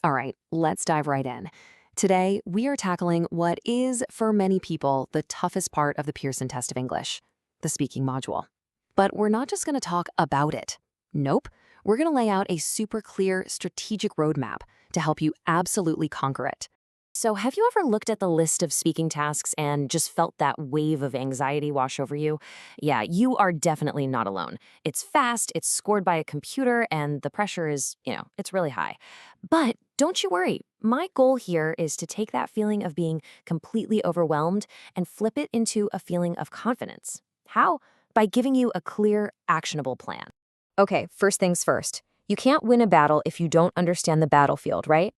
All right, let's dive right in. Today, we are tackling what is, for many people, the toughest part of the Pearson Test of English, the speaking module. But we're not just going to talk about it. Nope, we're going to lay out a super clear, strategic roadmap to help you absolutely conquer it. So have you ever looked at the list of speaking tasks and just felt that wave of anxiety wash over you? Yeah, you are definitely not alone. It's fast, it's scored by a computer, and the pressure is, it's really high. But don't you worry. My goal here is to take that feeling of being completely overwhelmed and flip it into a feeling of confidence. How? By giving you a clear, actionable plan. Okay, first things first. You can't win a battle if you don't understand the battlefield, right?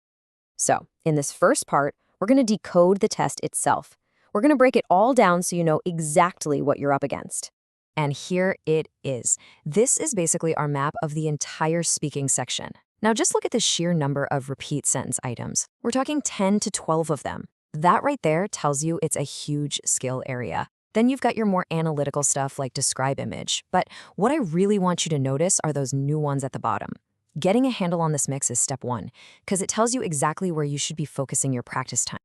So, in this first part, we're going to decode the test itself. We're going to break it all down so you know exactly what you're up against. And here it is. This is basically our map of the entire speaking section. Now just look at the sheer number of repeat sentence items. We're talking 10 to 12 of them. That right there tells you it's a huge skill area. Then you've got your more analytical stuff like describe image. But what I really want you to notice are those new ones at the bottom. Getting a handle on this mix is step one, because it tells you exactly where you should be focusing your practice time.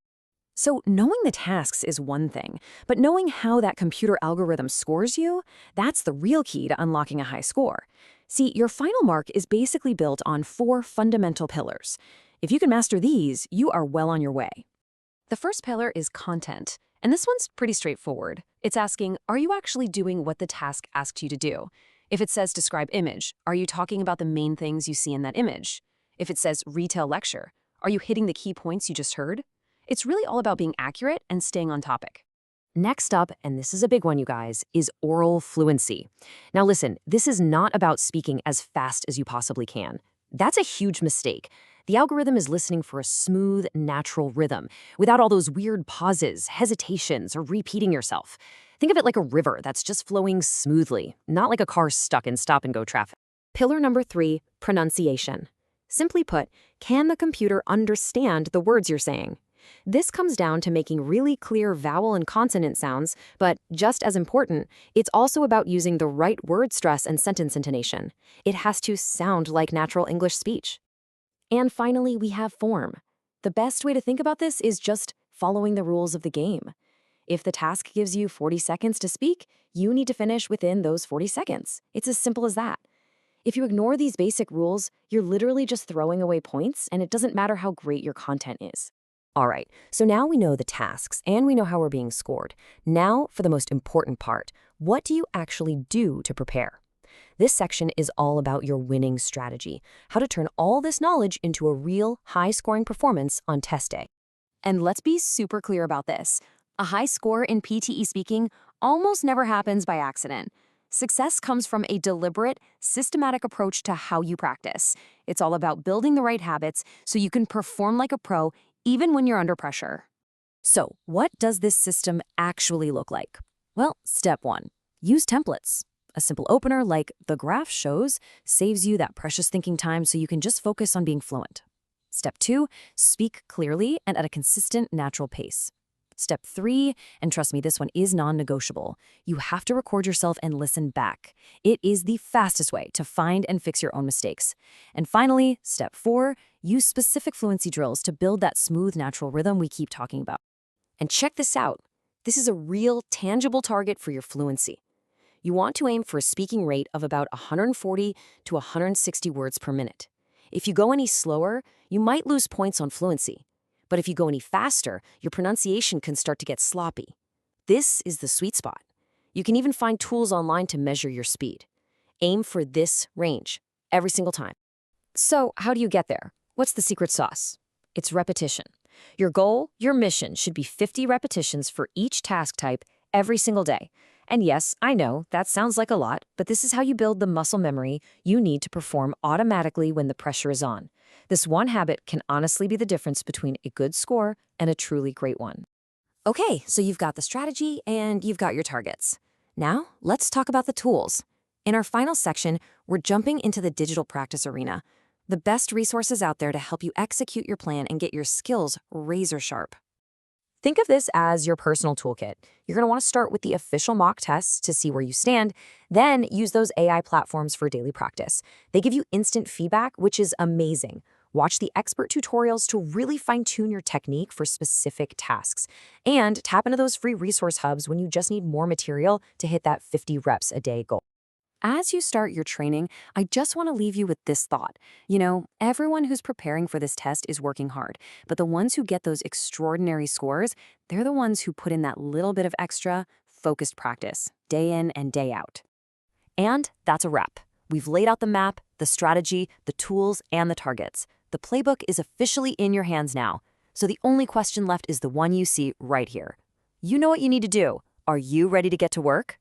So knowing the tasks is one thing, but knowing how that computer algorithm scores you, that's the real key to unlocking a high score. See, your final mark is basically built on 4 fundamental pillars. If you can master these, you are well on your way. The first pillar is content, and this one's pretty straightforward. It's asking, are you actually doing what the task asked you to do? If it says describe image, are you talking about the main things you see in that image? If it says retail lecture, are you hitting the key points you just heard? It's really all about being accurate and staying on topic. Next up, and this is a big one, you guys, is oral fluency. Now listen, this is not about speaking as fast as you possibly can. That's a huge mistake. The algorithm is listening for a smooth, natural rhythm, without all those weird pauses, hesitations, or repeating yourself. Think of it like a river that's just flowing smoothly, not like a car stuck in stop-and-go traffic. Pillar number 3, pronunciation. Simply put, can the computer understand the words you're saying? This comes down to making really clear vowel and consonant sounds, but just as important, it's also about using the right word stress and sentence intonation. It has to sound like natural English speech. And finally, we have form. The best way to think about this is just following the rules of the game. If the task gives you 40 seconds to speak, you need to finish within those 40 seconds. It's as simple as that. If you ignore these basic rules, you're literally just throwing away points, and it doesn't matter how great your content is. All right, so now we know the tasks and we know how we're being scored. Now for the most important part, what do you actually do to prepare? This section is all about your winning strategy, how to turn all this knowledge into a real high-scoring performance on test day. And let's be super clear about this. A high score in PTE speaking almost never happens by accident. Success comes from a deliberate, systematic approach to how you practice. It's all about building the right habits so you can perform like a pro even when you're under pressure. So, what does this system actually look like? Well, step 1, use templates. A simple opener like the graph shows saves you that precious thinking time so you can just focus on being fluent. Step 2, speak clearly and at a consistent, natural pace. Step 3, and trust me, this one is non-negotiable. You have to record yourself and listen back. It is the fastest way to find and fix your own mistakes. And finally, step 4, use specific fluency drills to build that smooth, natural rhythm we keep talking about. And check this out. This is a real, tangible target for your fluency. You want to aim for a speaking rate of about 140 to 160 words per minute. If you go any slower, you might lose points on fluency. But if you go any faster, your pronunciation can start to get sloppy. This is the sweet spot. You can even find tools online to measure your speed. Aim for this range every single time. So, how do you get there? What's the secret sauce? It's repetition. Your goal, your mission should be 50 repetitions for each task type every single day. And yes, I know, that sounds like a lot, but this is how you build the muscle memory you need to perform automatically when the pressure is on. This one habit can honestly be the difference between a good score and a truly great one. Okay, so you've got the strategy and you've got your targets. Now, let's talk about the tools. In our final section, we're jumping into the digital practice arena, the best resources out there to help you execute your plan and get your skills razor sharp. Think of this as your personal toolkit. You're going to want to start with the official mock tests to see where you stand, then use those AI platforms for daily practice. They give you instant feedback, which is amazing. Watch the expert tutorials to really fine-tune your technique for specific tasks. And tap into those free resource hubs when you just need more material to hit that 50 reps a day goal. As you start your training, I just want to leave you with this thought. Everyone who's preparing for this test is working hard, but the ones who get those extraordinary scores, they're the ones who put in that little bit of extra, focused practice, day in and day out. And that's a wrap. We've laid out the map, the strategy, the tools, and the targets. The playbook is officially in your hands now. So the only question left is the one you see right here. You know what you need to do. Are you ready to get to work?